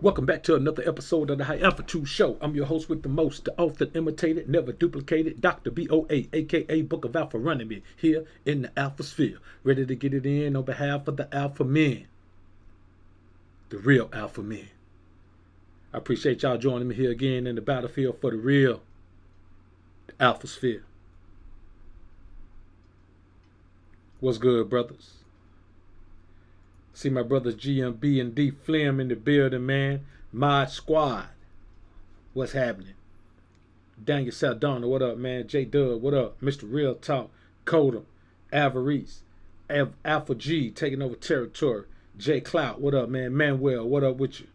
Welcome back to another episode of the High Altitude Show. I'm your host with the most, the often imitated, never duplicated, Dr. BOA, aka Book of Alpha, running me here in the Alpha Sphere. Ready to get it in on behalf of the Alpha Men, the real Alpha Men. I appreciate y'all joining me here again in the battlefield for the real Alpha Sphere. What's good, brothers? See my brothers GMB and D Flim in the building, man. Mod Squad. What's happening? Daniel Saldana, what up, man? J Dub, what up? Mr. Real Talk, Kodum, Avarice, Alpha G taking over territory. J Clout, what up, man? Manuel, what up with you?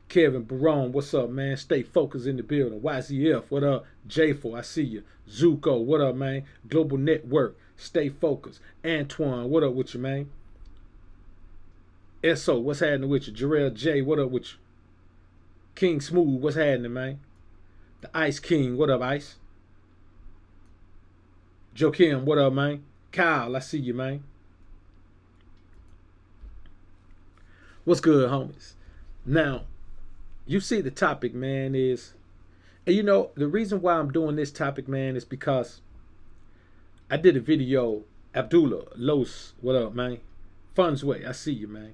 Kevin Barone, what's up, man? Stay focused in the building. YZF, what up? J4, I see you. Zuko, what up, man? Global Network, stay focused. Antoine, what up with you, man? SO, what's happening with you? Jarrell J, what up with you? King Smooth, what's happening, man? The Ice King, what up, Ice? Joakim, what up, man? Kyle, I see you, man. What's good, homies? Now, you see the topic, man, is, and you know, the reason why I'm doing this topic, man, is because I did a video. Abdullah, Los, what up, man? Funsway, I see you, man.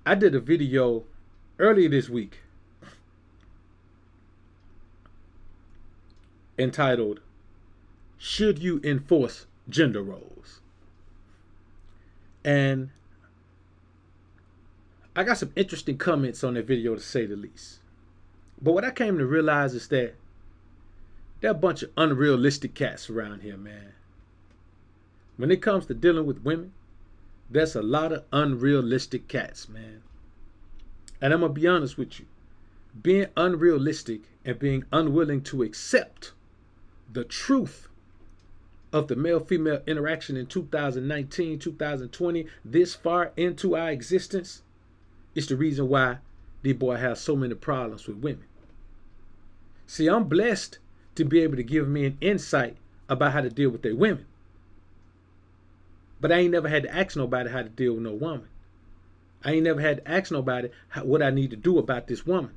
I did a video earlier this week entitled, Should You Enforce Gender Roles? And I got some interesting comments on that video, to say the least. But what I came to realize is that there are a bunch of unrealistic cats around here, man. When it comes to dealing with women, there's a lot of unrealistic cats, man. And I'm going to be honest with you. Being unrealistic and being unwilling to accept the truth of the male-female interaction in 2019, 2020, this far into our existence, is the reason why these boys have so many problems with women. See, I'm blessed to be able to give men an insight about how to deal with their women. But I ain't never had to ask nobody how to deal with no woman. I ain't never had to ask nobody what I need to do about this woman.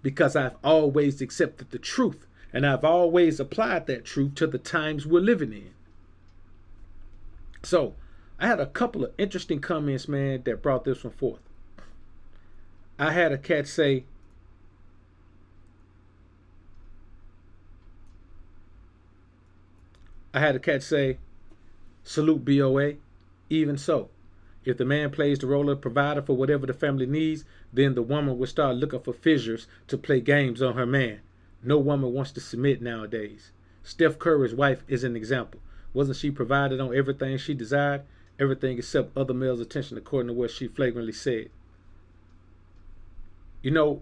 Because I've always accepted the truth. And I've always applied that truth to the times we're living in. So, I had a couple of interesting comments, man, that brought this one forth. I had a cat say, salute BOA. Even so, if the man plays the role of provider for whatever the family needs, then the woman will start looking for fissures to play games on her man. No woman wants to submit nowadays. Steph Curry's wife is an example. Wasn't she provided on everything she desired? Everything except other males' attention, according to what she flagrantly said. You know,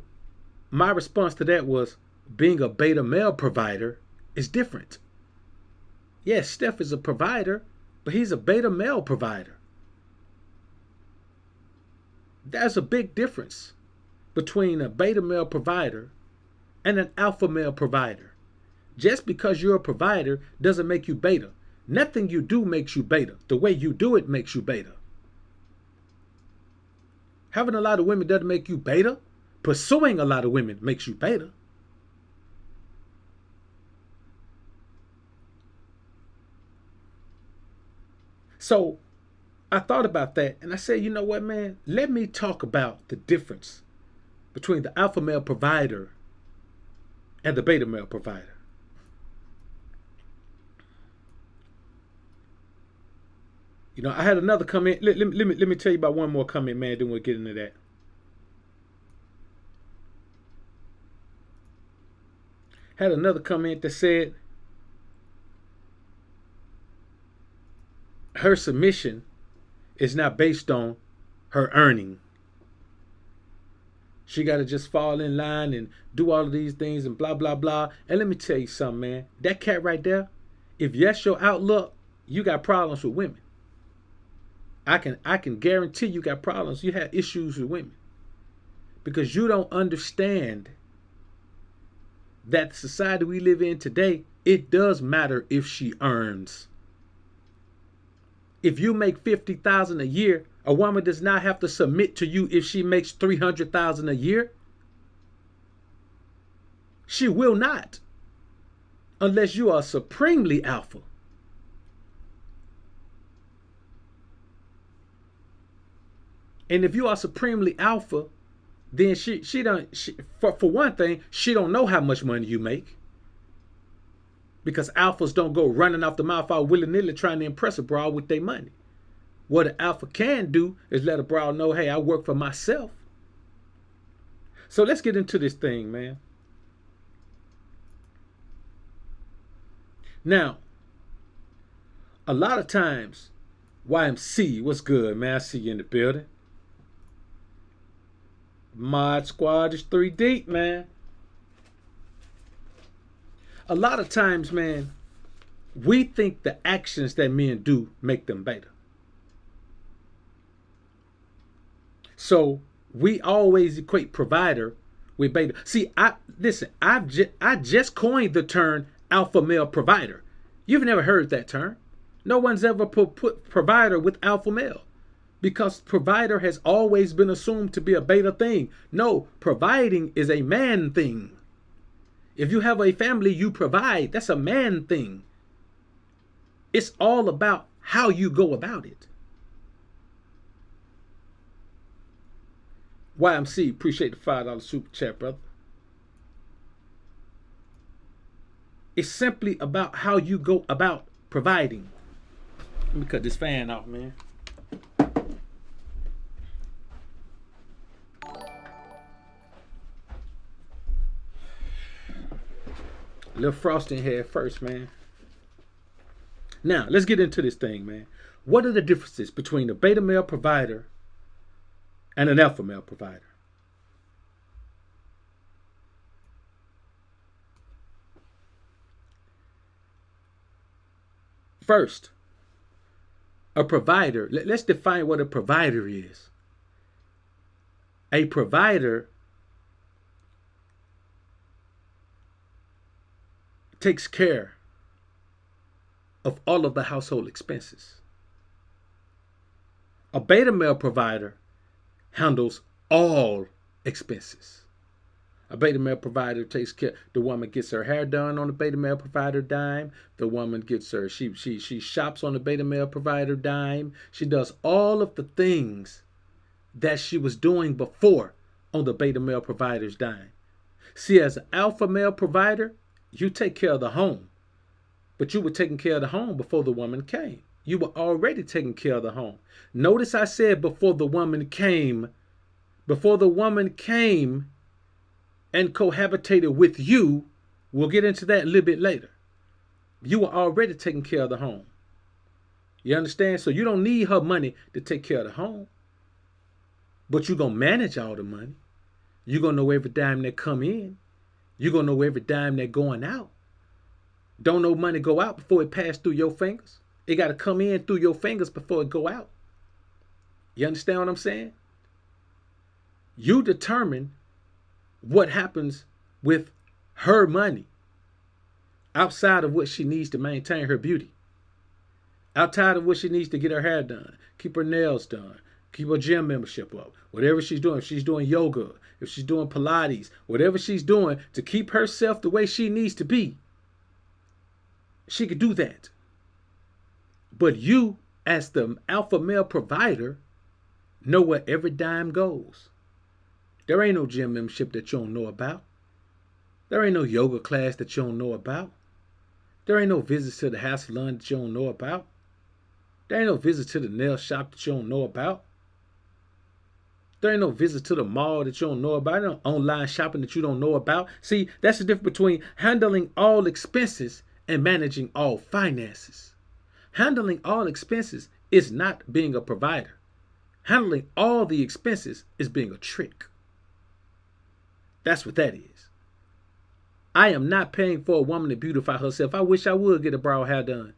my response to that was, being a beta male provider is different. Yes, Steph is a provider, but he's a beta male provider. There's a big difference between a beta male provider and an alpha male provider. Just because you're a provider doesn't make you beta. Nothing you do makes you beta. The way you do it makes you beta. Having a lot of women doesn't make you beta. Pursuing a lot of women makes you beta. So I thought about that and I said, you know what, man? Let me talk about the difference between the alpha male provider and the beta male provider. You know, I had another comment. Let me tell you about one more comment, man, then we'll get into that. Had another comment that said her submission is not based on her earning. She got to just fall in line and do all of these things and blah, blah, blah. And let me tell you something, man. That cat right there, if that's your outlook, you got problems with women. I can guarantee you got problems. You have issues with women. Because you don't understand that the society we live in today, it does matter if she earns. If you make $50,000 a year, A woman does not have to submit to you if she makes $300,000 a year. She will not, unless you are supremely alpha. And if you are supremely alpha, then for one thing, she don't know how much money you make. Because alphas don't go running off the mouth all willy-nilly trying to impress a broad with their money. What an alpha can do is let a broad know, hey, I work for myself. So let's get into this thing, man. Now, a lot of times, YMC, what's good, man? I see you in the building. Mod Squad is 3 deep, man. A lot of times, man, we think the actions that men do make them beta. So we always equate provider with beta. See, I just coined the term alpha male provider. You've never heard that term. No one's ever put provider with alpha male, because provider has always been assumed to be a beta thing. No, providing is a man thing. If you have a family, you provide. That's a man thing. It's all about how you go about it. YMC, appreciate the $5 super chat, brother. It's simply about how you go about providing. Let me cut this fan off, man. A little frosting here first, man. Now, let's get into this thing, man. What are the differences between a beta male provider and an alpha male provider? First, a provider. Let's define what a provider is. A provider takes care of all of the household expenses. A beta male provider handles all expenses. A beta male provider takes care. The woman gets her hair done on the beta male provider dime. The woman gets her, she shops on the beta male provider dime. She does all of the things that she was doing before on the beta male provider's dime. See, as an alpha male provider, you take care of the home, but you were taking care of the home before the woman came. You were already taking care of the home. Notice I said before the woman came. Before the woman came and cohabitated with you. We'll get into that a little bit later. You were already taking care of the home. You understand? So you don't need her money to take care of the home. But you're going to manage all the money. You're going to know every dime that come in. You're going to know every dime that going out. Don't no money go out before it pass through your fingers. It got to come in through your fingers before it go out. You understand what I'm saying? You determine what happens with her money outside of what she needs to maintain her beauty. Outside of what she needs to get her hair done, keep her nails done, keep her gym membership up, whatever she's doing. If she's doing yoga, if she's doing Pilates, whatever she's doing to keep herself the way she needs to be, she could do that. But you, as the alpha male provider, know where every dime goes. There ain't no gym membership that you don't know about. There ain't no yoga class that you don't know about. There ain't no visits to the hair salon that you don't know about. There ain't no visits to the nail shop that you don't know about. There ain't no visits to the mall that you don't know about. There ain't no online shopping that you don't know about. See, that's the difference between handling all expenses and managing all finances. Handling all expenses is not being a provider. Handling all the expenses is being a trick. That's what that is. I am not paying for a woman to beautify herself. I wish I would get a broad hair done.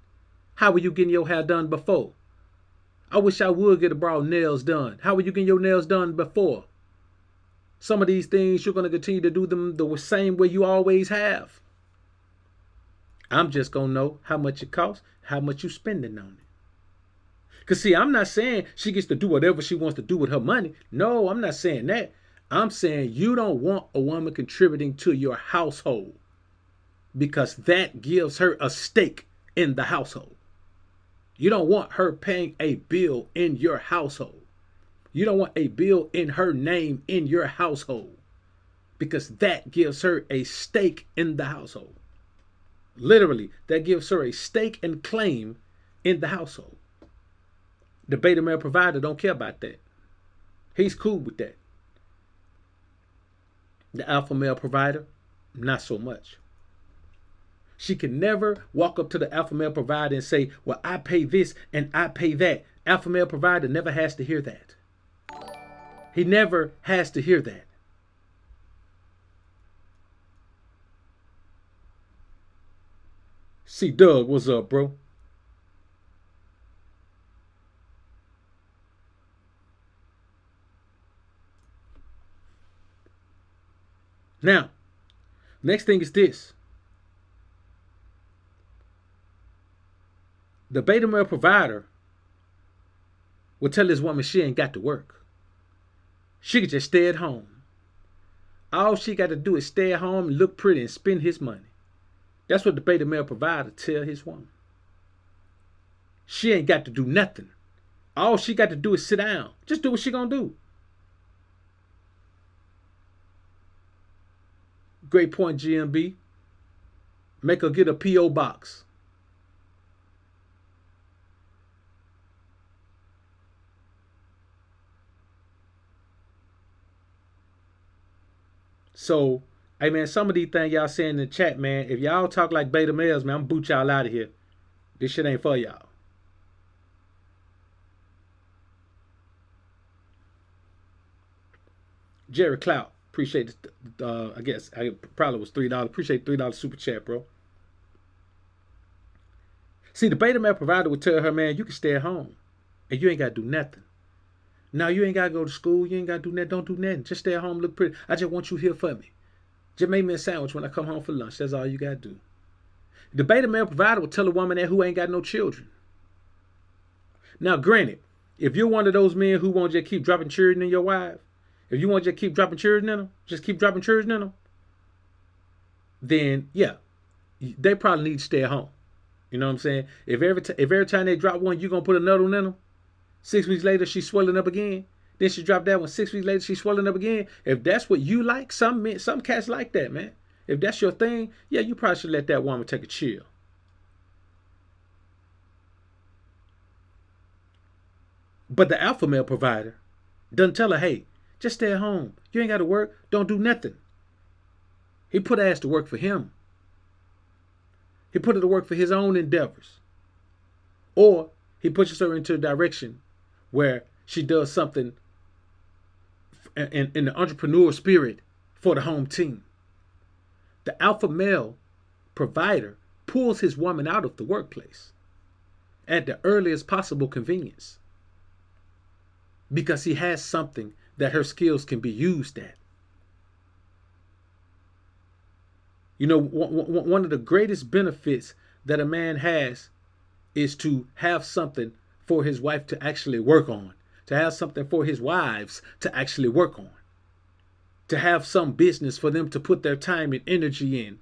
How were you getting your hair done before? I wish I would get a broad nails done. How were you getting your nails done before? Some of these things, you're going to continue to do them the same way you always have. I'm just going to know how much it costs, how much you're spending on it. Because, see, I'm not saying she gets to do whatever she wants to do with her money. No, I'm not saying that. I'm saying you don't want a woman contributing to your household because that gives her a stake in the household. You don't want her paying a bill in your household. You don't want a bill in her name in your household because that gives her a stake in the household. Literally, that gives her a stake and claim in the household. The beta male provider don't care about that. He's cool with that. The alpha male provider, not so much. She can never walk up to the alpha male provider and say, well, I pay this and I pay that. Alpha male provider never has to hear that. He never has to hear that. See, Doug, what's up, bro? Now, next thing is this. The beta male provider will tell this woman she ain't got to work. She could just stay at home. All she got to do is stay at home and look pretty and spend his money. That's what the beta male provider tell his woman. She ain't got to do nothing. All she got to do is sit down. Just do what she gonna do. Great point, GMB. Make her get a P.O. box. So, hey man, some of these things y'all saying in the chat, man, if y'all talk like beta males, man, I'm gonna boot y'all out of here. This shit ain't for y'all. Jerry Clout, appreciate the, I guess, I probably was $3. Appreciate $3 super chat, bro. See, the beta male provider would tell her, man, you can stay at home and you ain't got to do nothing. Now, you ain't got to go to school. You ain't got to do nothing. Don't do nothing. Just stay at home, look pretty. I just want you here for me. Just make me a sandwich when I come home for lunch. That's all you got to do. The beta male provider will tell a woman that who ain't got no children. Now, granted, if you're one of those men who want to just keep dropping children in your wife, if you want to just keep dropping children in them, just keep dropping children in them, then, yeah, they probably need to stay at home. You know what I'm saying? If every time they drop one, you're going to put another one in them, 6 weeks later, she's swelling up again. Then she dropped that one. 6 weeks later, she's swelling up again. If that's what you like, some cats like that, man. If that's your thing, yeah, you probably should let that woman take a chill. But the alpha male provider doesn't tell her, hey, just stay at home. You ain't got to work. Don't do nothing. He put her ass to work for him. He put her to work for his own endeavors. Or he pushes her into a direction where she does something in the entrepreneur spirit for the home team. The alpha male provider pulls his woman out of the workplace at the earliest possible convenience because he has something that her skills can be used at. You know, one of the greatest benefits that a man has is to have something for his wife to actually work on, to have something for his wives to actually work on, to have some business for them to put their time and energy in,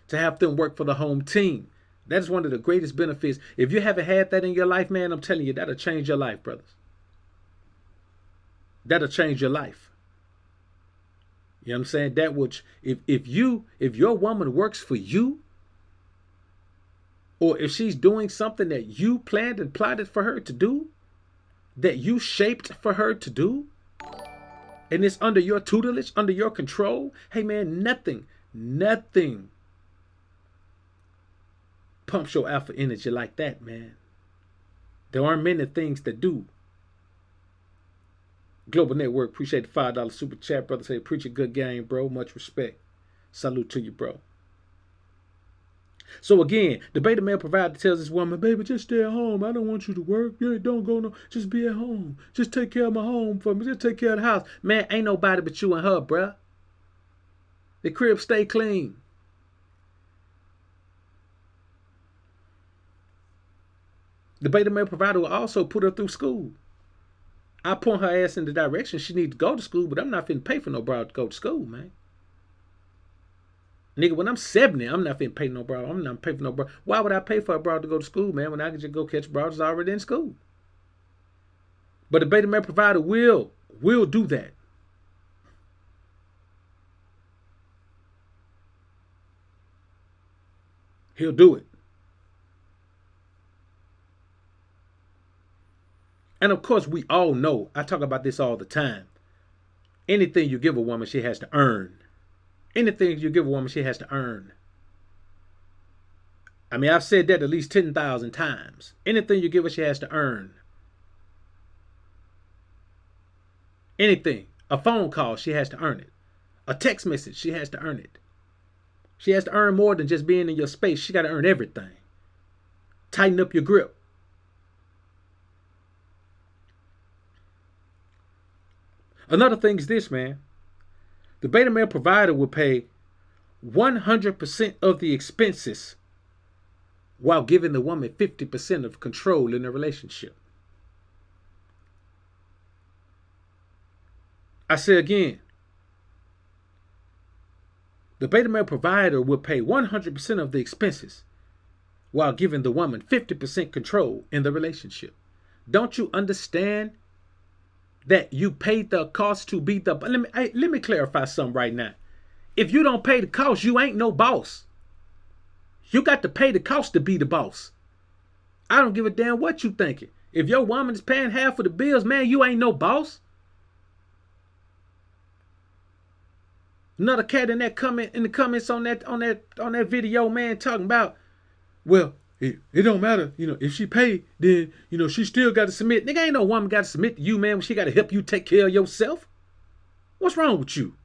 to have them work for the home team. That is one of the greatest benefits. If you haven't had that in your life, man, I'm telling you, that'll change your life, brothers. That'll change your life. You know what I'm saying? That which, if your woman works for you, or if she's doing something that you planned and plotted for her to do, that you shaped for her to do, and it's under your tutelage, under your control, hey man, nothing pumps your alpha energy like that, man. There aren't many things that do. Global Network, appreciate the $5 super chat, brother. Say, preach a good game, bro. Much respect. Salute to you, bro. So again, the beta male provider tells this woman, baby, just stay at home. I don't want you to work. Yeah, don't go no. Just be at home. Just take care of my home for me. Just take care of the house. Man, ain't nobody but you and her, bruh. The crib stay clean. The beta male provider will also put her through school. I point her ass in the direction she needs to go to school, but I'm not finna pay for no broad to go to school, man. Nigga, when I'm 70, I'm not finna pay no broad. I'm not paying for no broad. Why would I pay for a broad to go to school, man, when I can just go catch broad that's already in school? But the beta male provider will do that. He'll do it. And of course, we all know, I talk about this all the time. Anything you give a woman, she has to earn. Anything you give a woman, she has to earn. I mean, I've said that at least 10,000 times. Anything you give her, she has to earn. Anything. A phone call, she has to earn it. A text message, she has to earn it. She has to earn more than just being in your space. She got to earn everything. Tighten up your grip. Another thing is this, man. The beta male provider will pay 100% of the expenses while giving the woman 50% of control in the relationship. I say again, the beta male provider will pay 100% of the expenses while giving the woman 50% control in the relationship. Don't you understand that you paid the cost to be the... Let me clarify something right now. If you don't pay the cost, you ain't no boss. You got to pay the cost to be the boss. I don't give a damn what you thinking. If your woman is paying half of the bills, man, you ain't no boss. Another cat in the comments on that video, man, talking about, well, it don't matter, if she pay, then she still got to submit. Nigga, ain't no woman got to submit to you, man, when she got to help you take care of yourself. What's wrong with you?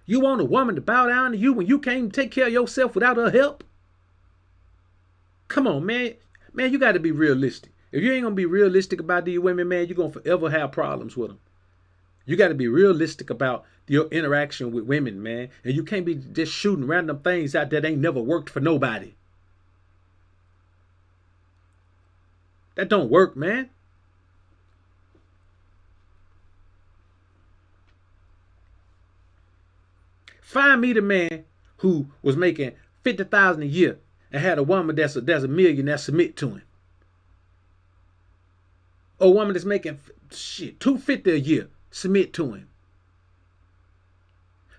You want a woman to bow down to you when you can't take care of yourself without her help? Come on, man. Man, you got to be realistic. If you ain't gonna be realistic about these women, man, you're gonna forever have problems with them. You got to be realistic about your interaction with women, man. And you can't be just shooting random things out that ain't never worked for nobody. That don't work, man. Find me the man who was making $50,000 a year and had a woman that's a millionaire submit to him. Or a woman that's making $250 a year. Submit to him.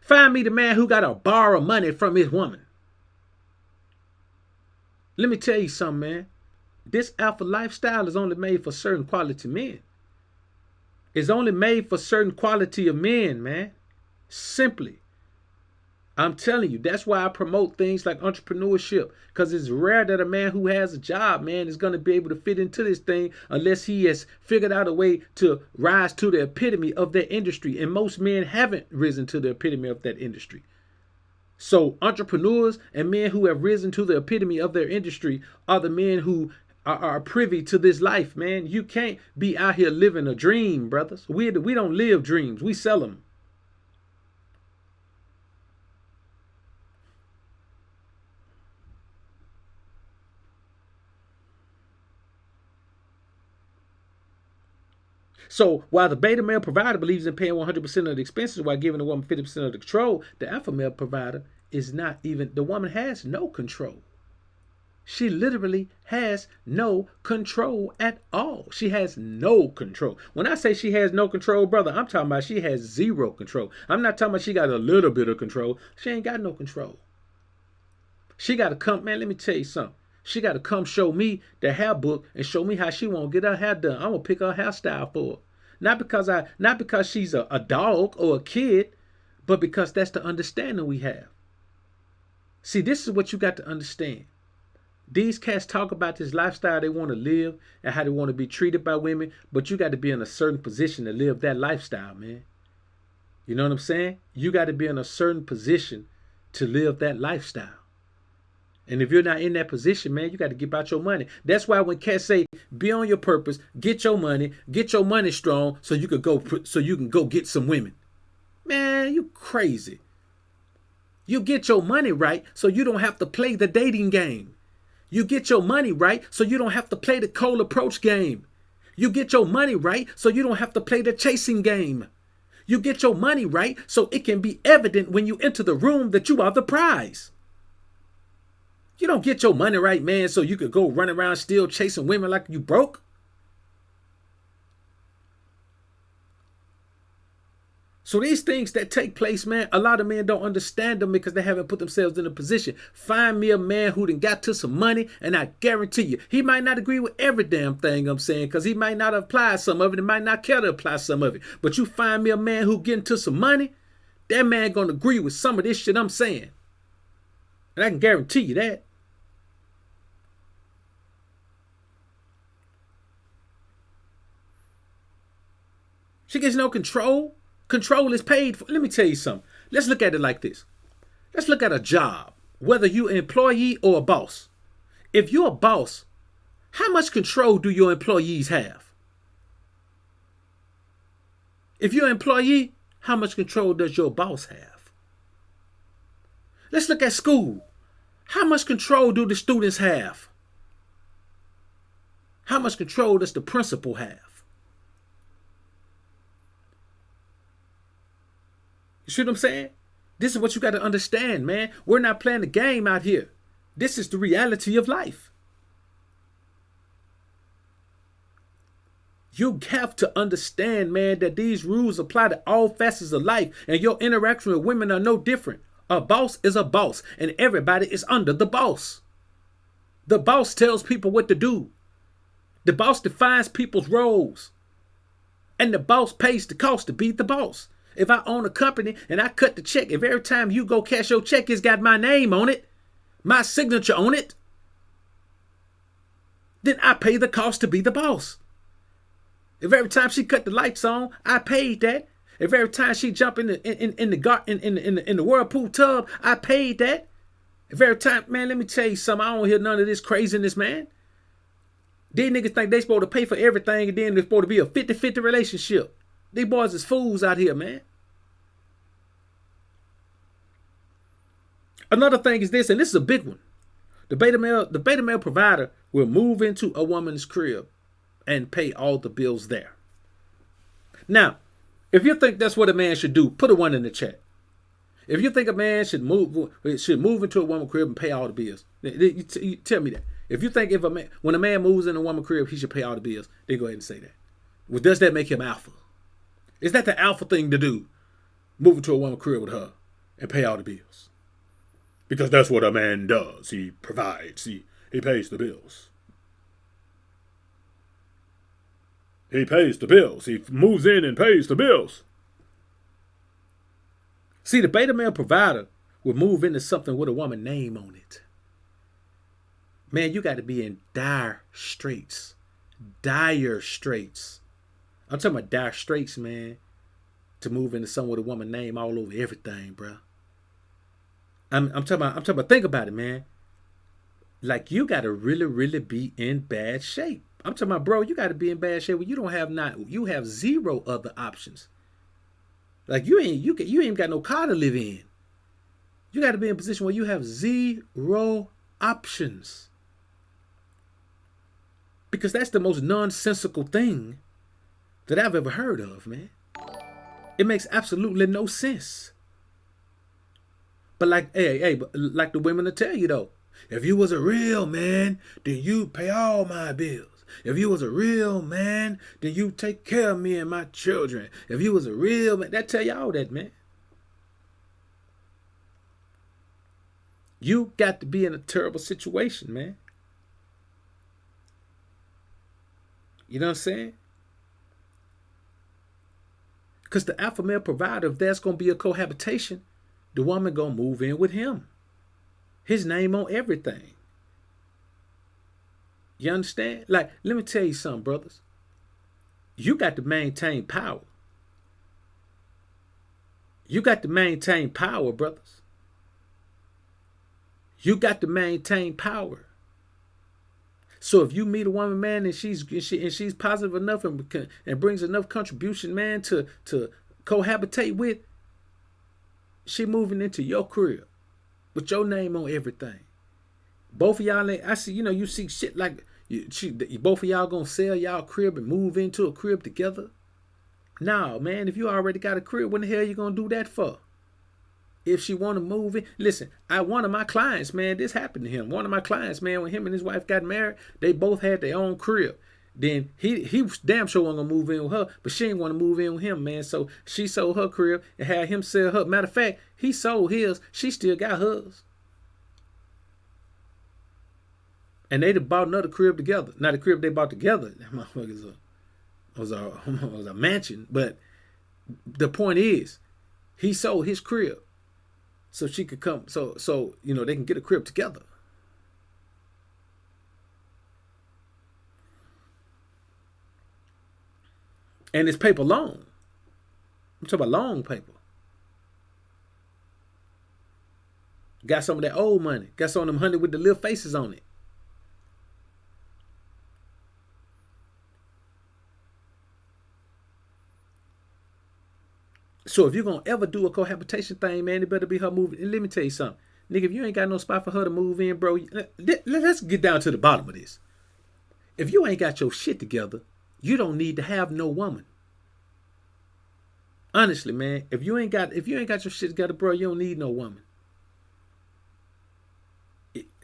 Find me the man who got to borrow money from his woman. Let me tell you something, man. This alpha lifestyle is only made for certain quality men. It's only made for certain quality of men, man. Simply. I'm telling you, that's why I promote things like entrepreneurship, because it's rare that a man who has a job, man, is going to be able to fit into this thing unless he has figured out a way to rise to the epitome of that industry. And most men haven't risen to the epitome of that industry. So entrepreneurs and men who have risen to the epitome of their industry are the men who are privy to this life, man. You can't be out here living a dream, brothers. We don't live dreams. We sell them. So while the beta male provider believes in paying 100% of the expenses while giving the woman 50% of the control, the alpha male provider is not even, the woman has no control. She literally has no control at all. She has no control. When I say she has no control, brother, I'm talking about she has zero control. I'm not talking about she got a little bit of control. She ain't got no control. She got to come, man, let me tell you something. She got to come show me the hair book and show me how she won't get her hair done. I'm gonna pick her hairstyle for her. Not because she's a dog or a kid, but because that's the understanding we have. See, this is what you got to understand. These cats talk about this lifestyle they want to live and how they want to be treated by women, but you got to be in a certain position to live that lifestyle, man. You know what I'm saying? You got to be in a certain position to live that lifestyle. And if you're not in that position, man, you got to get out your money. That's why when cats say, be on your purpose, get your money strong so you can go get some women. Man, you crazy. You get your money right so you don't have to play the dating game. You get your money right so you don't have to play the cold approach game. You get your money right so you don't have to play the chasing game. You get your money right so it can be evident when you enter the room that you are the prize. You don't get your money right, man, so you could go run around still chasing women like you broke. So these things that take place, man, a lot of men don't understand them because they haven't put themselves in a position. Find me a man who done got to some money, and I guarantee you, he might not agree with every damn thing I'm saying because he might not apply some of it and might not care to apply some of it. But you find me a man who getting to some money, that man gonna agree with some of this shit I'm saying. And I can guarantee you that. She gets no control. Control is paid for. Let me tell you something. Let's look at it like this. Let's look at a job, whether you're an employee or a boss. If you're a boss, how much control do your employees have? If you're an employee, how much control does your boss have? Let's look at school. How much control do the students have? How much control does the principal have? You see what I'm saying? This is what you got to understand, man. We're not playing the game out here. This is the reality of life. You have to understand, man, that these rules apply to all facets of life, and your interaction with women are no different. A boss is a boss, and everybody is under the boss. The boss tells people what to do. The boss defines people's roles. And the boss pays the cost to be the boss. If I own a company and I cut the check, if every time you go cash your check, it's got my name on it, my signature on it, then I pay the cost to be the boss. If every time she cut the lights on, I paid that. If every time she jump in the whirlpool tub, I paid that. If every time, man, let me tell you something, I don't hear none of this craziness, man. These niggas think they supposed to pay for everything and then they're supposed to be a 50-50 relationship. These boys is fools out here, man. Another thing is this, and this is a big one. The beta male provider will move into a woman's crib and pay all the bills there. Now, if you think that's what a man should do, put a 1 in the chat. If you think a man should move into a woman's crib and pay all the bills, you tell me that. If you think when a man moves in a woman's crib, he should pay all the bills, then go ahead and say that. Well, does that make him alpha? Is that the alpha thing to do? Move into a woman's crib with her and pay all the bills. Because that's what a man does. He provides. He pays the bills. He pays the bills. He moves in and pays the bills. See, the beta male provider will move into something with a woman name on it. Man, you got to be in dire straits. Dire straits. I'm talking about dire straits, man, to move into something with a woman name all over everything, bro. I'm talking about, think about it, man. Like, you got to really, really be in bad shape. I'm talking about, bro, you got to be in bad shape where you have zero other options. Like, you ain't got no car to live in. You got to be in a position where you have zero options. Because that's the most nonsensical thing that I've ever heard of, man. It makes absolutely no sense. But like the women will tell you though, if you was a real man, then you pay all my bills. If you was a real man, then you take care of me and my children. If you was a real man, that tell you all that, man. You got to be in a terrible situation, man. You know what I'm saying? Because the alpha male provider, if there's going to be a cohabitation, the woman going to move in with him. His name on everything. You understand? Like, let me tell you something, brothers. You got to maintain power. You got to maintain power, brothers. You got to maintain power. So if you meet a woman, man, and she's positive enough and brings enough contribution, man, to cohabitate with, she moving into your crib with your name on everything. Both of y'all ain't. I see. You see shit like both of y'all gonna sell y'all crib and move into a crib together. No, man. If you already got a crib, when the hell you gonna do that for? If she want to move in, listen. One of my clients, man, this happened to him. One of my clients, man, when him and his wife got married, they both had their own crib. Then he was damn sure wasn't gonna move in with her, but she didn't want to move in with him, man. So she sold her crib and had him sell her. Matter of fact, he sold his. She still got hers. And they bought another crib together. Now the crib they bought together, that motherfucker was a mansion. But the point is, he sold his crib so she could come. So they can get a crib together. And it's paper long. I'm talking about long paper. Got some of that old money. Got some of them 100 with the little faces on it. So if you're going to ever do a cohabitation thing, man, it better be her moving. And let me tell you something. Nigga, if you ain't got no spot for her to move in, bro, let's get down to the bottom of this. If you ain't got your shit together, you don't need to have no woman. Honestly, man, if you ain't got your shit together, bro, you don't need no woman.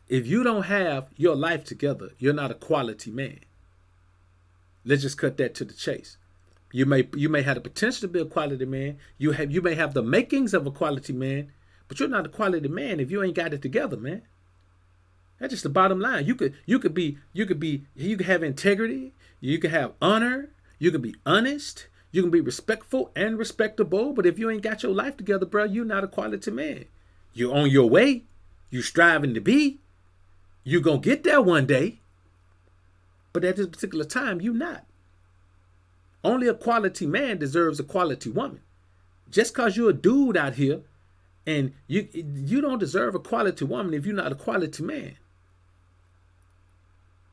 If you don't have your life together, you're not a quality man. Let's just cut that to the chase. You may have the potential to be a quality man. You may have the makings of a quality man, but you're not a quality man if you ain't got it together, man. That's just the bottom line. You could have integrity, you can have honor, you can be honest, you can be respectful and respectable, but if you ain't got your life together, bro, you're not a quality man. You're on your way, you striving to be, you gonna get there one day, but at this particular time, you not. Only a quality man deserves a quality woman. Just cause you're a dude out here and you don't deserve a quality woman if you're not a quality man.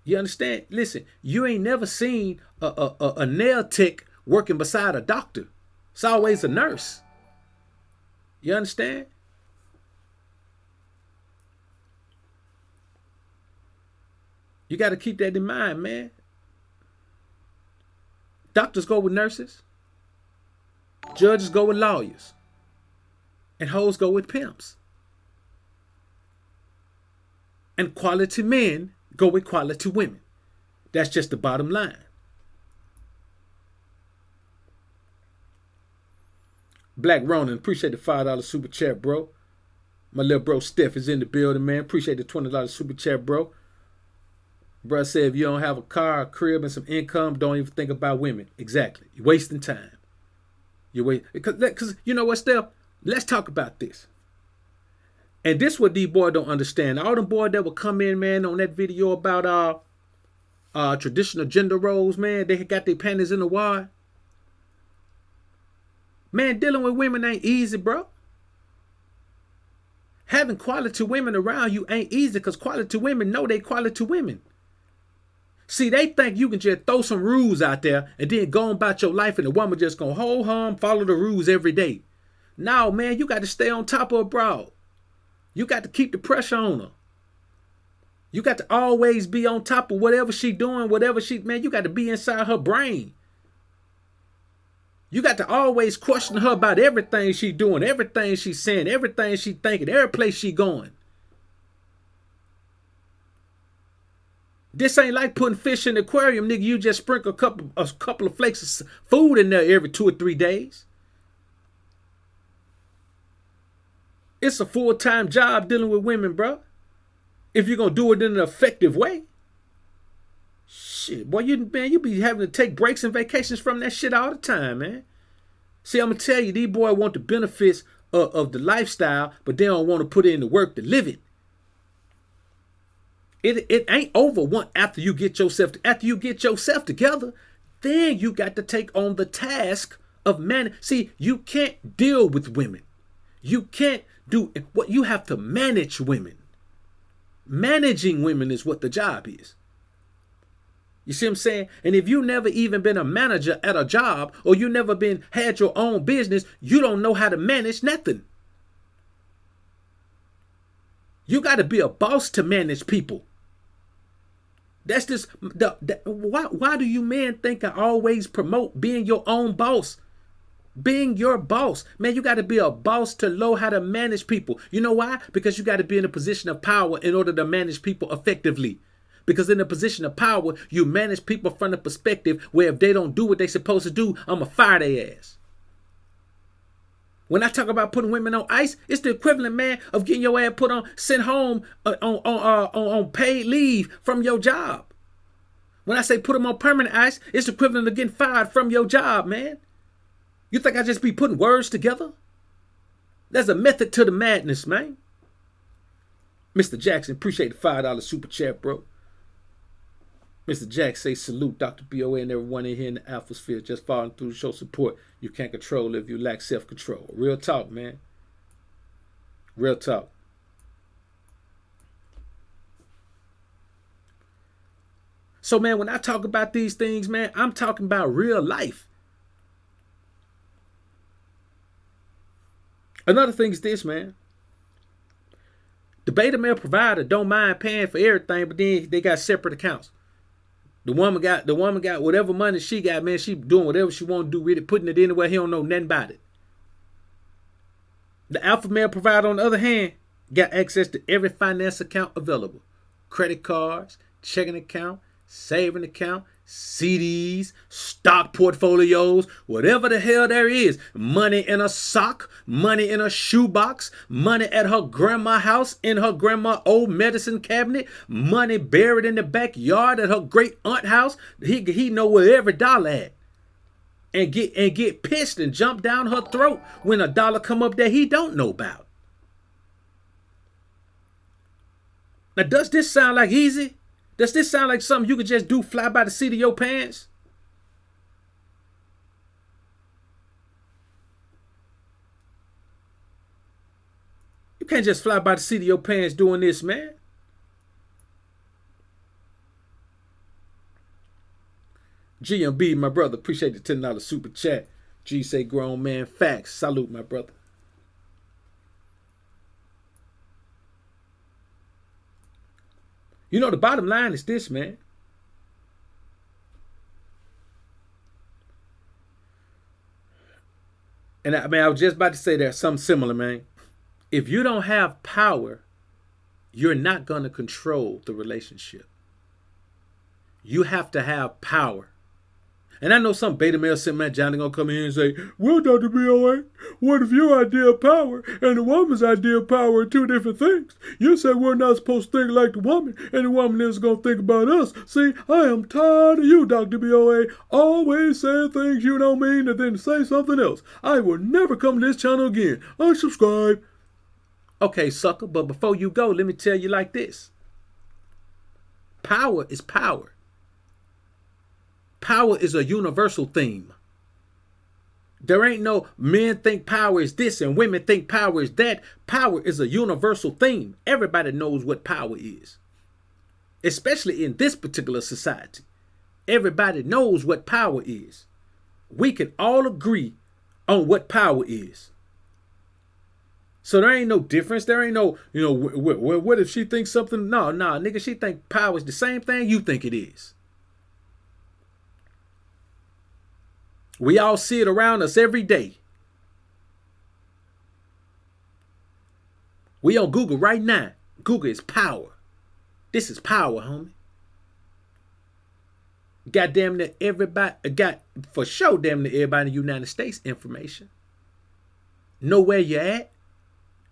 You understand? Listen, you ain't never seen a nail tech working beside a doctor. It's always a nurse. You understand? You got to keep that in mind, man. Doctors go with nurses. Judges go with lawyers. And hoes go with pimps. And quality men go with quality women. That's just the bottom line. Black Ronan, appreciate the $5 super chat, bro. My little bro Steph is in the building, man. Appreciate the $20 super chat, bro. Bro said if you don't have a car, a crib, and some income, don't even think about women. Exactly. You're wasting time. Because you know what, Steph? Let's talk about this. And this what these boys don't understand. All them boys that would come in, man, on that video about traditional gender roles, man, they got their panties in the wire. Man, dealing with women ain't easy, bro. Having quality women around you ain't easy because quality women know they quality women. See, they think you can just throw some rules out there and then go about your life and the woman just gonna hold hum, follow the rules every day. No, man, you got to stay on top of a broad. You got to keep the pressure on her. You got to always be on top of whatever she doing, man, you got to be inside her brain. You got to always question her about everything she doing, everything she saying, everything she thinking, every place she going. This ain't like putting fish in the aquarium, nigga. You just sprinkle a couple of flakes of food in there every 2 or 3 days. It's a full-time job dealing with women, bro. If you're going to do it in an effective way. Shit, boy, you be having to take breaks and vacations from that shit all the time, man. See, I'm going to tell you, these boys want the benefits of the lifestyle, but they don't want to put in the work to live it. It ain't over after you get yourself together. Then you got to take on the task of man. See, you can't deal with women. You can't do what you have to manage women. Managing women is what the job is. You see what I'm saying? And if you never even been a manager at a job or you never had your own business, you don't know how to manage nothing. You got to be a boss to manage people. That's just why do you men think I always promote being your own boss? Being your boss. Man, you got to be a boss to know how to manage people. You know why? Because you got to be in a position of power in order to manage people effectively. Because in a position of power, you manage people from the perspective where if they don't do what they're supposed to do, I'm going to fire their ass. When I talk about putting women on ice, it's the equivalent, man, of getting your ass put on, sent home on paid leave from your job. When I say put them on permanent ice, it's the equivalent of getting fired from your job, man. You think I just be putting words together? There's a method to the madness, man. Mr. Jackson, appreciate the $5 super chat, bro. Mr. Jack say salute Dr. BOA and everyone in here in the Alpha Sphere just following through to show support. You can't control if you lack self-control. Real talk, man. Real talk. So, man, when I talk about these things, man, I'm talking about real life. Another thing is this, man. The beta male provider don't mind paying for everything, but then they got separate accounts. The woman got whatever money she got, man. She doing whatever she want to do with it, putting it anywhere he don't know nothing about it. The alpha male provider, on the other hand, got access to every finance account available. Credit cards, checking account, saving account, CDs, stock portfolios, whatever the hell there is. Money in a sock, money in a shoebox, money at her grandma's house in her grandma's old medicine cabinet, money buried in the backyard at her great aunt's house. He know where every dollar at. And get pissed and jump down her throat when a dollar come up that he don't know about. Now, does this sound like easy? Does this sound like something you could just do fly by the seat of your pants? You can't just fly by the seat of your pants doing this, man. GMB, my brother, appreciate the $10 super chat. G say grown man facts. Salute, my brother. You know, the bottom line is this, man. And I was just about to say there's something similar, man. If you don't have power, you're not going to control the relationship. You have to have power. And I know some beta male sitting man Johnny gonna come in and say, well, Dr. BOA, what if your idea of power and the woman's idea of power are two different things? You say we're not supposed to think like the woman, and the woman is gonna think about us. See, I am tired of you, Dr. BOA, always saying things you don't mean and then say something else. I will never come to this channel again. Unsubscribe. Okay, sucker, but before you go, let me tell you like this. Power is power. Power is a universal theme. There ain't no men think power is this and women think power is that. Power is a universal theme. Everybody knows what power is. Especially in this particular society. Everybody knows what power is. We can all agree on what power is. So there ain't no difference. There ain't no, what if she thinks something? No, nigga, she think power is the same thing you think it is. We all see it around us every day. We on Google right now. Google is power. This is power, homie. Goddamn near everybody, for sure damn near everybody in the United States information. Know where you're at.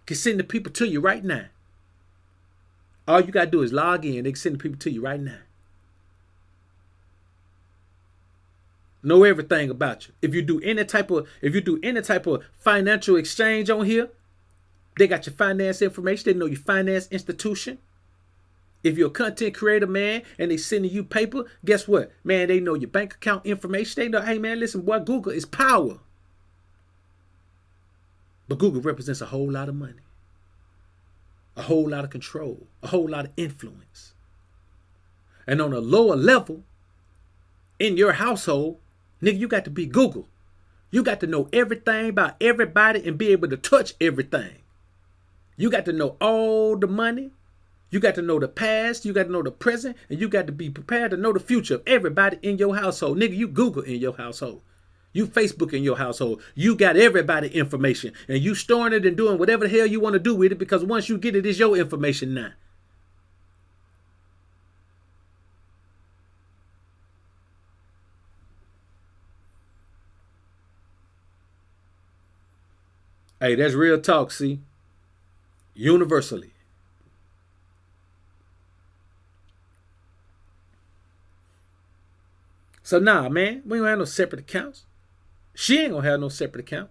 Can send the people to you right now. All you gotta do is log in. They can send the people to you right now. Know everything about you. If you do any type of financial exchange on here, they got your finance information. They know your finance institution. If you're a content creator, man, and they sending you paper, guess what? Man, they know your bank account information. They know, hey, man, listen, boy, Google is power. But Google represents a whole lot of money, a whole lot of control, a whole lot of influence. And on a lower level, in your household, nigga, you got to be Google. You got to know everything about everybody and be able to touch everything. You got to know all the money. You got to know the past. You got to know the present. And you got to be prepared to know the future of everybody in your household. Nigga, you Google in your household. You Facebook in your household. You got everybody information. And you storing it and doing whatever the hell you want to do with it, because once you get it, it's your information now. Hey, that's real talk, see? Universally. So nah, man, we don't have no separate accounts. She ain't gonna have no separate account.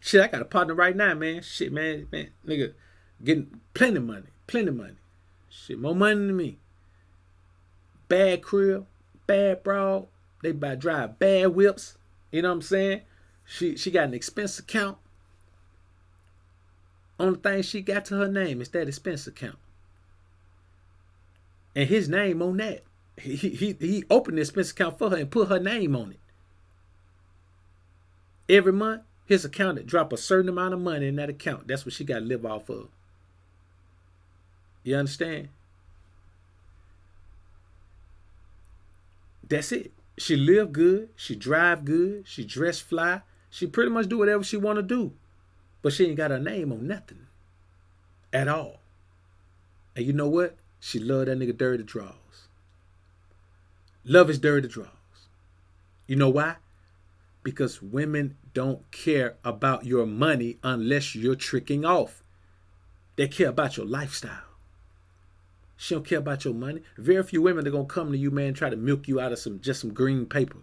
Shit, I got a partner right now, man. Shit, man, nigga, getting plenty of money, plenty of money. Shit, more money than me. Bad crib, bad broad. They drive bad whips. You know what I'm saying? She got an expense account. Only thing she got to her name is that expense account. And his name on that. He opened the expense account for her and put her name on it. Every month, his accountant drop a certain amount of money in that account. That's what she got to live off of. You understand? That's it. She live good. She drive good. She dress fly. She pretty much do whatever she want to do. But she ain't got her name on nothing. At all. And you know what? She love that nigga dirty draws. Love his dirty draws. You know why? Because women don't care about your money unless you're tricking off. They care about your lifestyle. She don't care about your money. Very few women are going to come to you, man, and try to milk you out of some green paper.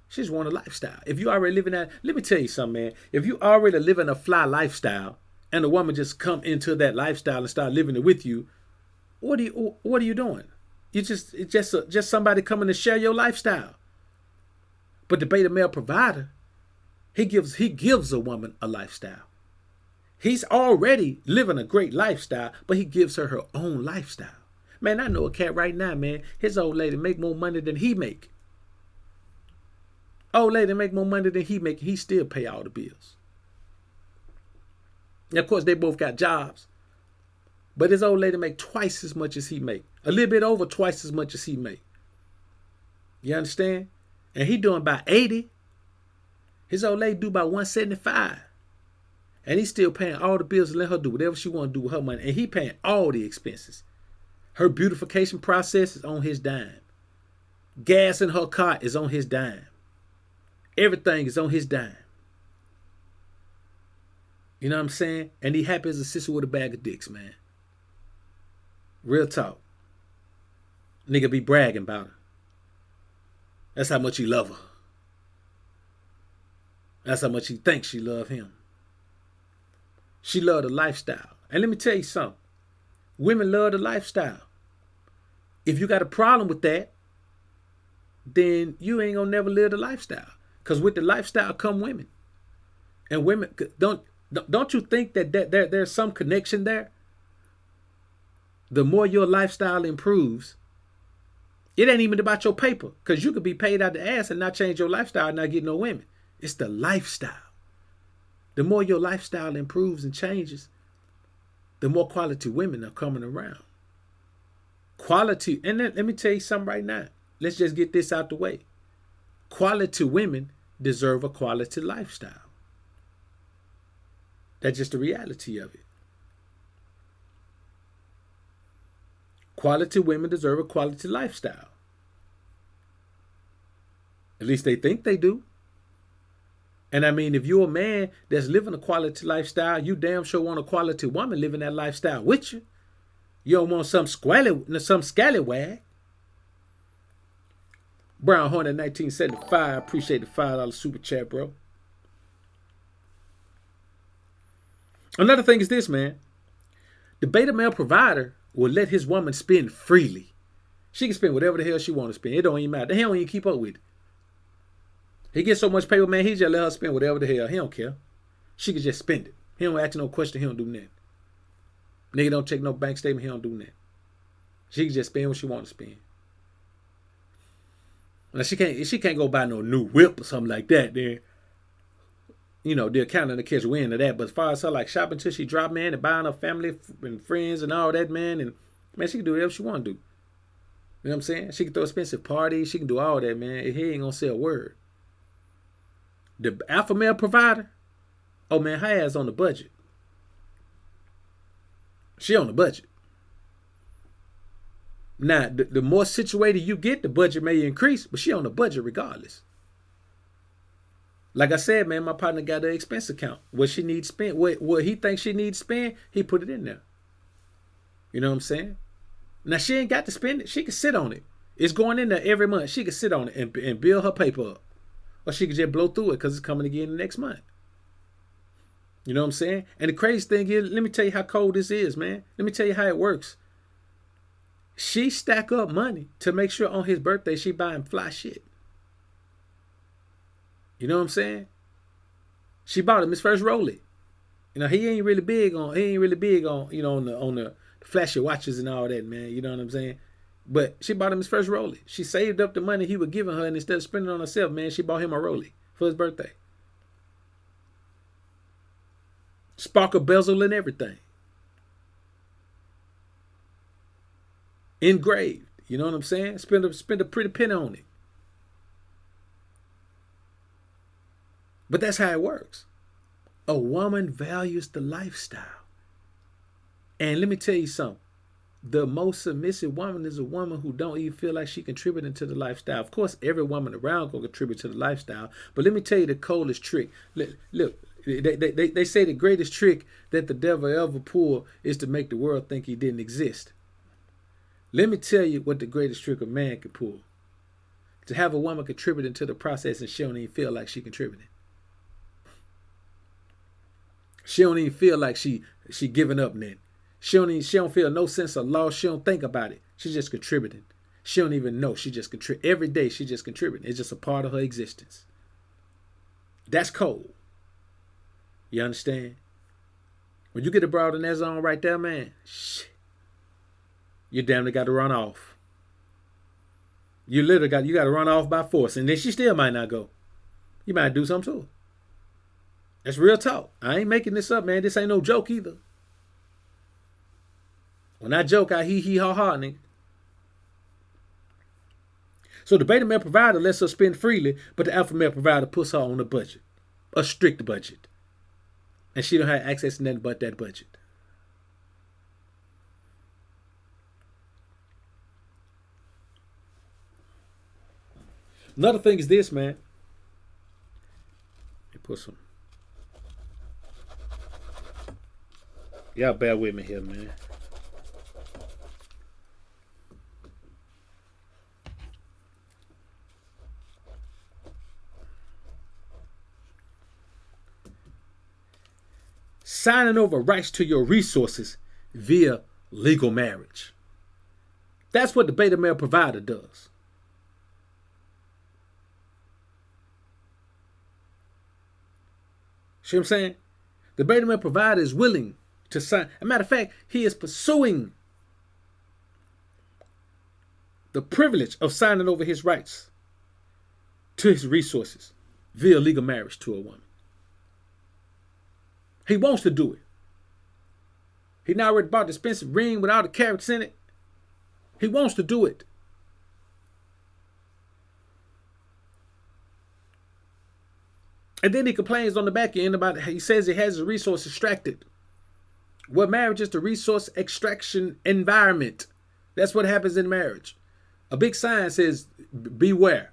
She just want a lifestyle. If you already living that, let me tell you something, man. If you already living a fly lifestyle and a woman just come into that lifestyle and start living it with you, what are you doing? It's just somebody coming to share your lifestyle. But the beta male provider, he gives a woman a lifestyle. He's already living a great lifestyle, but he gives her own lifestyle. Man, I know a cat right now, man. His old lady make more money than he make. Old lady make more money than he make. He still pay all the bills. And of course, they both got jobs. But his old lady make twice as much as he make. A little bit over twice as much as he make. You understand? And he doing about 80. His old lady do about 175. And he's still paying all the bills and let her do whatever she want to do with her money. And he paying all the expenses. Her beautification process is on his dime. Gas in her car is on his dime. Everything is on his dime. You know what I'm saying? And he happy as a sister with a bag of dicks, man. Real talk. Nigga be bragging about her. That's how much he love her. That's how much he thinks she love him. She love the lifestyle. And let me tell you something. Women love the lifestyle. If you got a problem with that, then you ain't gonna never live the lifestyle. Because with the lifestyle come women. And women, don't you think that there's some connection there? The more your lifestyle improves, it ain't even about your paper. Because you could be paid out the ass and not change your lifestyle and not get no women. It's the lifestyle. The more your lifestyle improves and changes, the more quality women are coming around. Quality, and let me tell you something right now. Let's just get this out the way. Quality women deserve a quality lifestyle. That's just the reality of it. Quality women deserve a quality lifestyle. At least they think they do. And I mean, if you're a man that's living a quality lifestyle, you damn sure want a quality woman living that lifestyle with you. You don't want some scallywag. Brown Hornet 1975. Appreciate the $5 super chat, bro. Another thing is this, man. The beta male provider will let his woman spend freely. She can spend whatever the hell she want to spend. It don't even matter. He don't even keep up with it. He gets so much paper, man, he just let her spend whatever the hell. He don't care. She can just spend it. He don't ask no question. He don't do nothing. Nigga don't check no bank statement. He don't do nothing. She can just spend what she want to spend. Now she can't go buy no new whip or something like that, then. the accountant to catch wind of that. But as far as her like shopping till she drop, man, and buying her family and friends and all that, man, and man, she can do whatever she want to do. You know what I'm saying? She can throw expensive parties. She can do all that, man. He ain't gonna say a word. The alpha male provider, oh man, her ass on the budget. She on the budget. Now, the more situated you get, the budget may increase, but she on the budget regardless. Like I said, man, my partner got an expense account. What she needs spent, what he thinks she needs spent, he put it in there. You know what I'm saying? Now, she ain't got to spend it. She can sit on it. It's going in there every month. She can sit on it and build her paper up. Or she can just blow through it because it's coming again the next month. You know what I'm saying? And the crazy thing is, let me tell you how cold this is, man. Let me tell you how it works. She stack up money to make sure on his birthday she buy him fly shit. You know what I'm saying? She bought him his first Rollie. He ain't really big on on the flashy watches and all that, man. You know what I'm saying? But she bought him his first Rollie. She saved up the money he was giving her, and instead of spending it on herself, man, she bought him a Rollie for his birthday. Sparkle bezel and everything. Engraved. You know what I'm saying? Spend a pretty penny on it. But that's how it works. A woman values the lifestyle. And let me tell you something. The most submissive woman is a woman who don't even feel like she contributing to the lifestyle. Of course, every woman around gonna contribute to the lifestyle. But let me tell you the coldest trick. Look, they say the greatest trick that the devil ever pulled is to make the world think he didn't exist. Let me tell you what the greatest trick a man could pull. To have a woman contributing to the process and she don't even feel like she contributing. She don't even feel like she giving up then. She don't feel no sense of loss. She don't think about it. She's just contributing. She don't even know. She just contribute every day. She just contributing. It's just a part of her existence. That's cold. You understand? When you get a broad in that zone right there, man, you damn near got to run off. You literally got to run off by force, and then she still might not go. You might do something to her. That's real talk. I ain't making this up, man. This ain't no joke either. When I joke, I hee ha ha, nigga. So the beta male provider lets her spend freely, but the alpha male provider puts her on a budget, a strict budget, and she don't have access to nothing but that budget. Another thing is this, man. Let me put some. Y'all bear with me here, man. Signing over rights to your resources via legal marriage. That's what the beta male provider does. See what I'm saying? The beta male provider is willing to sign. As a matter of fact, he is pursuing the privilege of signing over his rights to his resources via legal marriage to a woman. He wants to do it. He now already bought the expensive ring with all the carats in it. He wants to do it. And then he complains on the back end about he says he has his resource extracted. What marriage is the resource extraction environment. That's what happens in marriage. A big sign says, beware.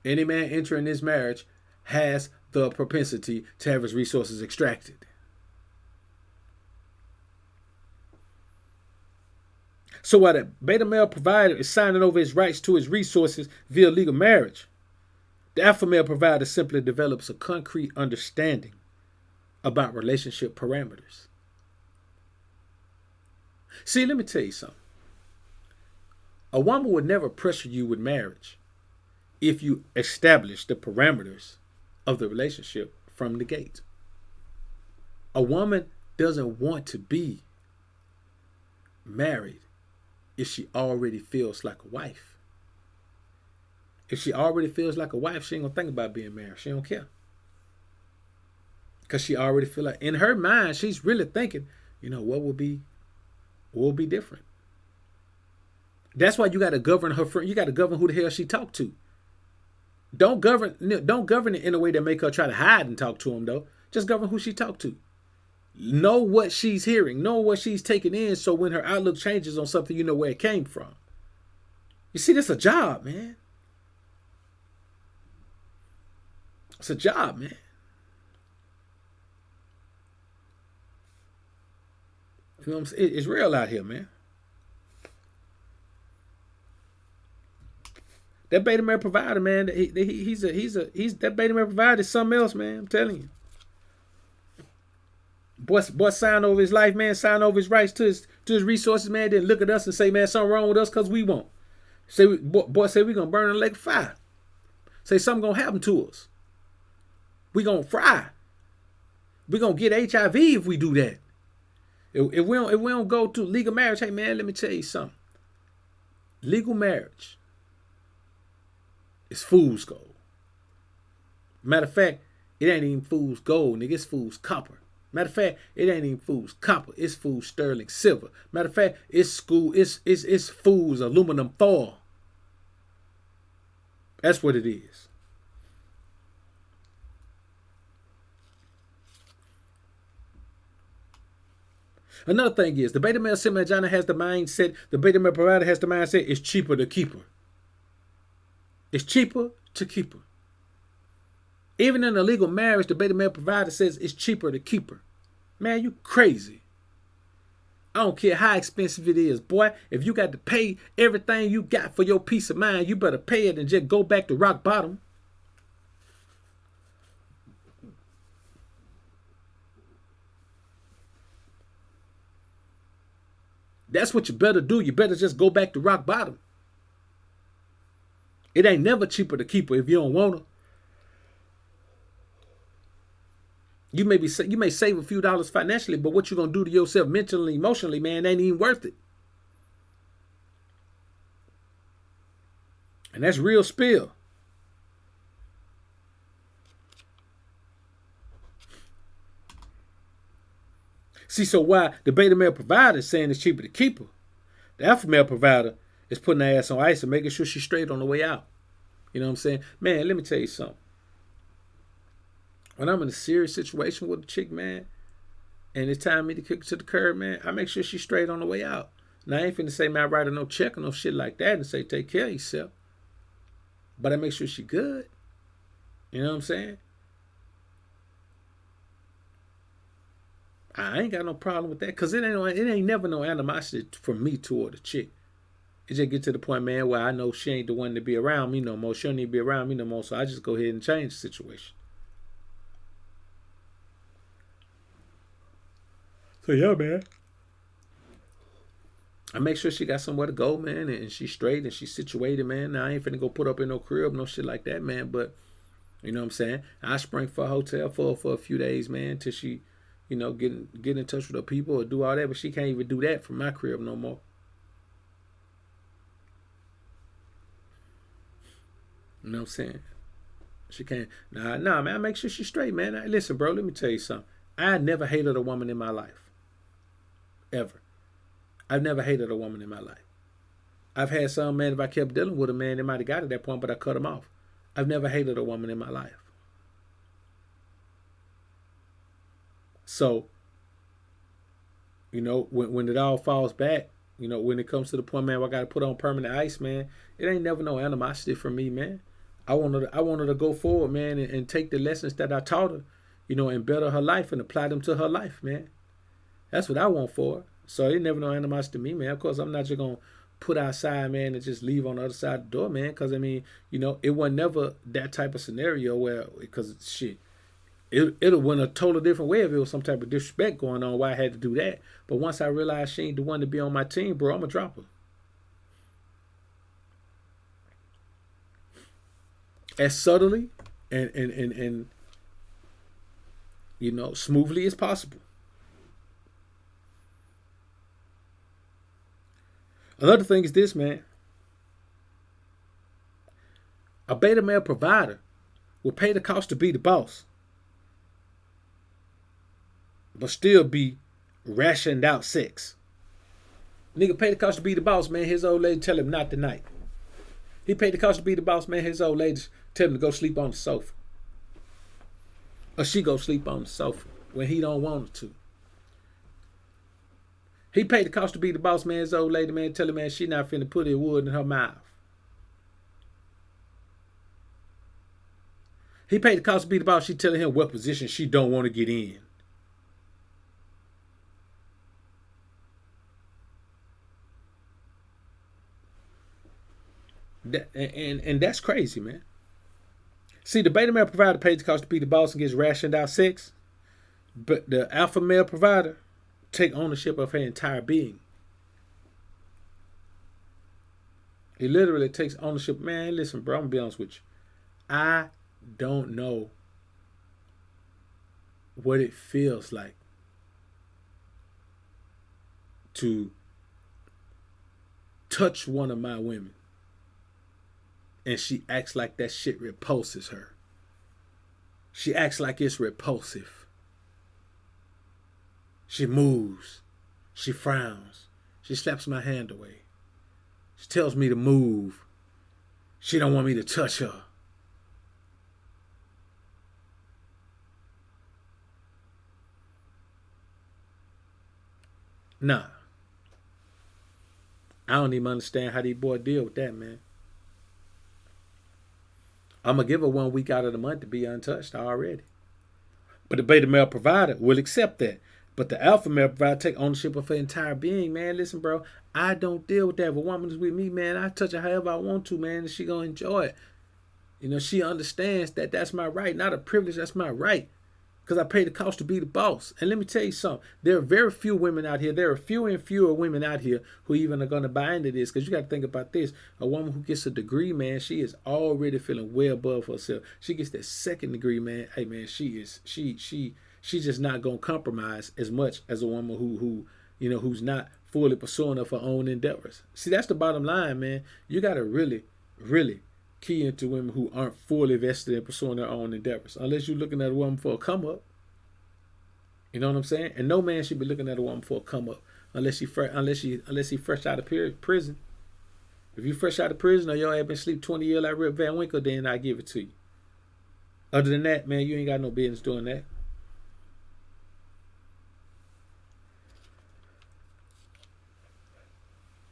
Any man entering this marriage has the propensity to have his resources extracted. So while the beta male provider is signing over his rights to his resources via legal marriage, the alpha male provider simply develops a concrete understanding about relationship parameters. See, let me tell you something. A woman would never pressure you with marriage if you establish the parameters of the relationship from the gate. A woman doesn't want to be married if she already feels like a wife. If she already feels like a wife, she ain't gonna think about being married. She don't care. Because she already feel like in her mind, she's really thinking, what will be different. That's why you got to govern her friend. You got to govern who the hell she talk to. Don't govern it in a way that make her try to hide and talk to him though. Just govern who she talk to. Know what she's hearing. Know what she's taking in. So when her outlook changes on something, you know where it came from. You see, this is a job, man. It's a job, man. You know what I'm saying? It's real out here, man. That beta male provider, man. He's that beta male provider is something else, man. I'm telling you. Boy sign over his life, man. Sign over his rights to his resources, man. Then look at us and say, man, something wrong with us because we won't. Boy say we gonna burn in the lake of fire. Say something gonna happen to us. We gonna fry. We gonna get HIV if we do that. If we don't go to legal marriage, hey man, let me tell you something. Legal marriage is fool's gold. Matter of fact, it ain't even fool's gold, nigga. It's fool's copper. Matter of fact, it ain't even fool's copper. It's fool's sterling silver. Matter of fact, it's fool's aluminum foil. That's what it is. Another thing is, the beta male semi-vagina has the mindset, the beta male provider has the mindset, it's cheaper to keep her. It's cheaper to keep her. Even in a legal marriage, the beta male provider says it's cheaper to keep her. Man, you crazy. I don't care how expensive it is, boy. If you got to pay everything you got for your peace of mind, you better pay it and just go back to rock bottom. That's what you better do. You better just go back to rock bottom. It ain't never cheaper to keep her if you don't want her. You may save a few dollars financially, but what you gonna do to yourself mentally, emotionally, man, ain't even worth it. And that's real spill. See, so why the beta male provider is saying it's cheaper to keep her, the alpha male provider is putting her ass on ice and making sure she's straight on the way out. You know what I'm saying? Man, let me tell you something. When I'm in a serious situation with a chick, man, and it's time for me to kick her to the curb, man, I make sure she's straight on the way out. Now, I ain't finna say, man, I write her no check or no shit like that and say, take care of yourself. But I make sure she good. You know what I'm saying? I ain't got no problem with that because it ain't never no animosity from me toward a chick. It just get to the point, man, where I know she ain't the one to be around me no more. She don't need to be around me no more, so I just go ahead and change the situation. So yeah, man. I make sure she got somewhere to go, man, and she's straight and she's situated, man. Now, I ain't finna go put up in no crib, no shit like that, man, but you know what I'm saying? I spring for a hotel for a few days, man, till she, get in touch with her people or do all that, but she can't even do that from my crib no more. You know what I'm saying? She can't. Nah, man, I make sure she's straight, man. Listen, bro, let me tell you something. I never hated a woman in my life. Ever. I've never hated a woman in my life. I've had some, man, if I kept dealing with a man, they might have got to that point, but I cut them off. I've never hated a woman in my life. So, when it all falls back, when it comes to the point, man, where I got to put on permanent ice, man, it ain't never no animosity from me, man. I want her to go forward, man, and take the lessons that I taught her, and better her life and apply them to her life, man. That's what I want for her. So it never no animosity to me, man. Of course, I'm not just going to put outside, man, and just leave on the other side of the door, man. Because, it wasn't never that type of scenario where, because shit, it'll went a totally different way if it was some type of disrespect going on why I had to do that. But once I realized she ain't the one to be on my team, bro, I'm going to drop her. As subtly and smoothly as possible. Another thing is this, man. A beta male provider will pay the cost to be the boss. but still be rationed out sex. Nigga paid the cost to be the boss, man. His old lady tell him not tonight. He paid the cost to be the boss, man. His old lady tell him to go sleep on the sofa. Or she go sleep on the sofa when he don't want her to. He paid the cost to be the boss, man. His old lady, man, tell him, man, she not finna put his wood in her mouth. He paid the cost to be the boss. She telling him what position she don't want to get in. And that's crazy, man. See, the beta male provider pays the cost to be the boss and gets rationed out sex, but the alpha male provider take ownership of her entire being. He literally takes ownership. Man, listen, bro, I'm gonna be honest with you. I don't know what it feels like to touch one of my women and she acts like that shit repulses her. She acts like it's repulsive. She moves. She frowns. She slaps my hand away. She tells me to move. She don't want me to touch her. Nah. I don't even understand how these boys deal with that, man. I'm going to give her 1 week out of the month to be untouched already. But the beta male provider will accept that. But the alpha male provider take ownership of her entire being, man. Listen, bro, I don't deal with that. If a woman is with me, man, I touch her however I want to, man, and she going to enjoy it. You know, she understands that that's my right, not a privilege, that's my right. Because I pay the cost to be the boss. And let me tell you something. There are very few women out here. There are fewer and fewer women out here who even are going to buy into this. Because you got to think about this. A woman who gets a degree, man, she is already feeling way above herself. She gets that second degree, man. Hey, man, she's just not going to compromise as much as a woman who's not fully pursuing of her own endeavors. See, that's the bottom line, man. You got to really, really key into women who aren't fully vested in pursuing their own endeavors, unless you're looking at a woman for a come up. You know what I'm saying? And no man should be looking at a woman for a come up unless he fresh out of prison. If you fresh out of prison or your ass been sleep 20 years like Rip Van Winkle, then I give it to you. Other than that, man, you ain't got no business doing that.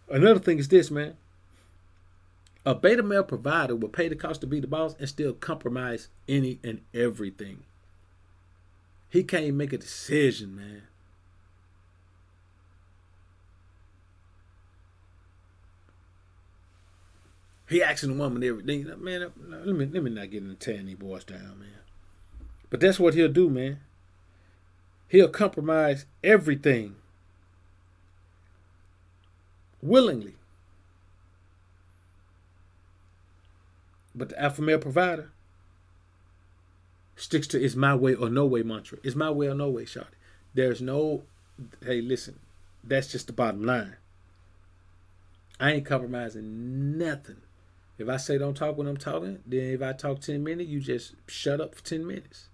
Another thing is this, man. A beta male provider will pay the cost to be the boss and still compromise any and everything. He can't make a decision, man. He asking the woman everything. Man, let me not get into tearing these boys down, man. But that's what he'll do, man. He'll compromise everything willingly. But the alpha male provider sticks to it's my way or no way mantra. It's my way or no way, shawty. There's no, hey, listen, that's just the bottom line. I ain't compromising nothing. If I say don't talk when I'm talking, then if I talk 10 minutes, you just shut up for 10 minutes.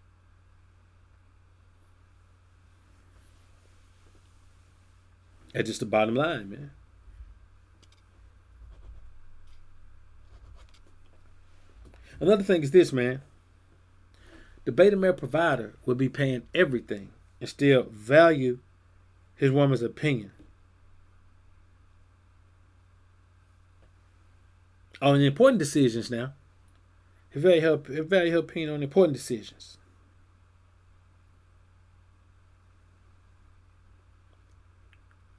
That's just the bottom line, man. Another thing is this, man. The beta male provider will be paying everything and still value his woman's opinion. On important decisions now. He value her opinion on important decisions.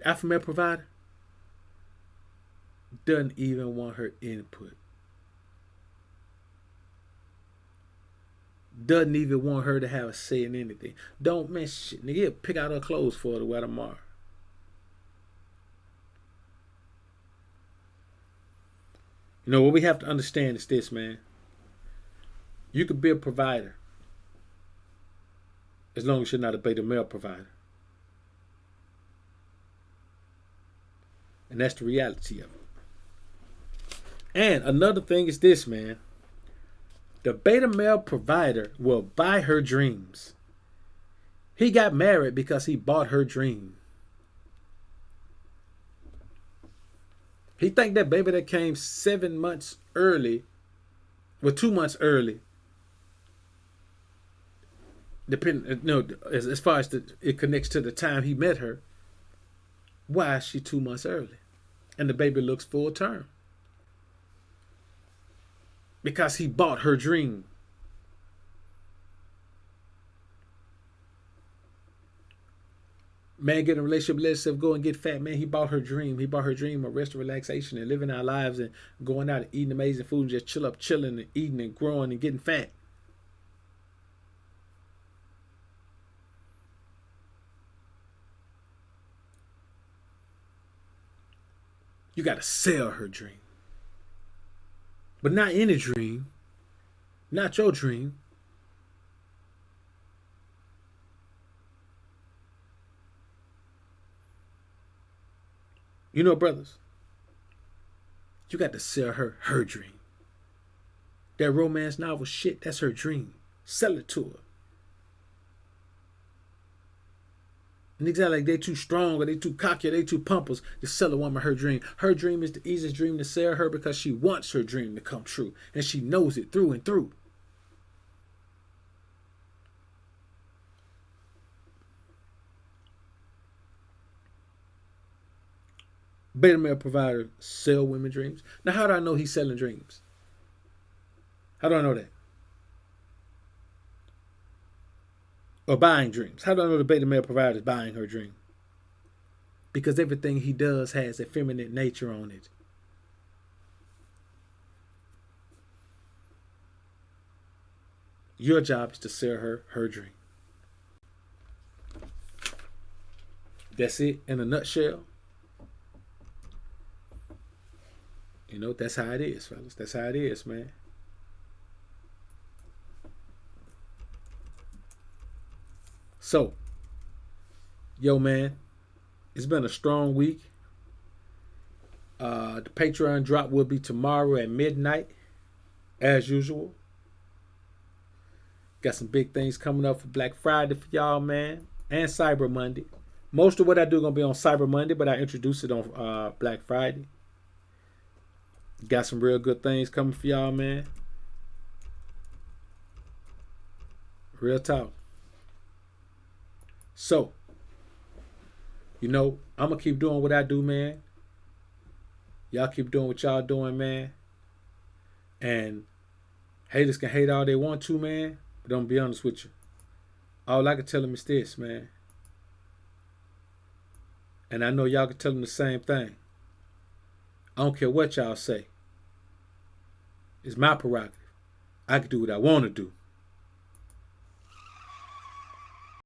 Alpha male provider doesn't even want her input. Doesn't even want her to have a say in anything. Don't man shit. Nigga, pick out her clothes for her to wear tomorrow. You know, what we have to understand is this, man. You could be a provider as long as you're not a beta male provider. And that's the reality of it. And another thing is this, man. The beta male provider will buy her dreams. He got married because he bought her dream. He think that baby that came 7 months early, well, 2 months early, depending, no, as far as it connects to the time he met her. Why is she 2 months early, and the baby looks full term? Because he bought her dream. Man, get in a relationship, let himself go and get fat. Man, he bought her dream. He bought her dream of rest and relaxation and living our lives and going out and eating amazing food and just chilling and eating and growing and getting fat. You got to sell her dream. But not any dream. Not your dream. You know, brothers, you got to sell her dream. That romance novel shit, that's her dream. Sell it to her. Niggas act like they too strong or they too cocky or they too pumpers to sell a woman her dream. Her dream is the easiest dream to sell her because she wants her dream to come true. And she knows it through and through. Beta male provider sell women dreams. Now, how do I know he's selling dreams? How do I know that? Or buying dreams. How do I know the beta male provider is buying her dream? Because everything he does has a feminine nature on it. Your job is to sell her dream. That's it in a nutshell. You know, that's how it is, fellas. That's how it is, man. So, yo, man, it's been a strong week. The Patreon drop will be tomorrow at midnight, as usual. Got some big things coming up for Black Friday for y'all, man, and Cyber Monday. Most of what I do gonna be on Cyber Monday, but I introduce it on Black Friday. Got some real good things coming for y'all, man. Real talk. So, you know, I'm going to keep doing what I do, man. Y'all keep doing what y'all doing, man. And haters can hate all they want to, man. But I'm going to be honest with you. All I can tell them is this, man. And I know y'all can tell them the same thing. I don't care what y'all say. It's my prerogative. I can do what I want to do.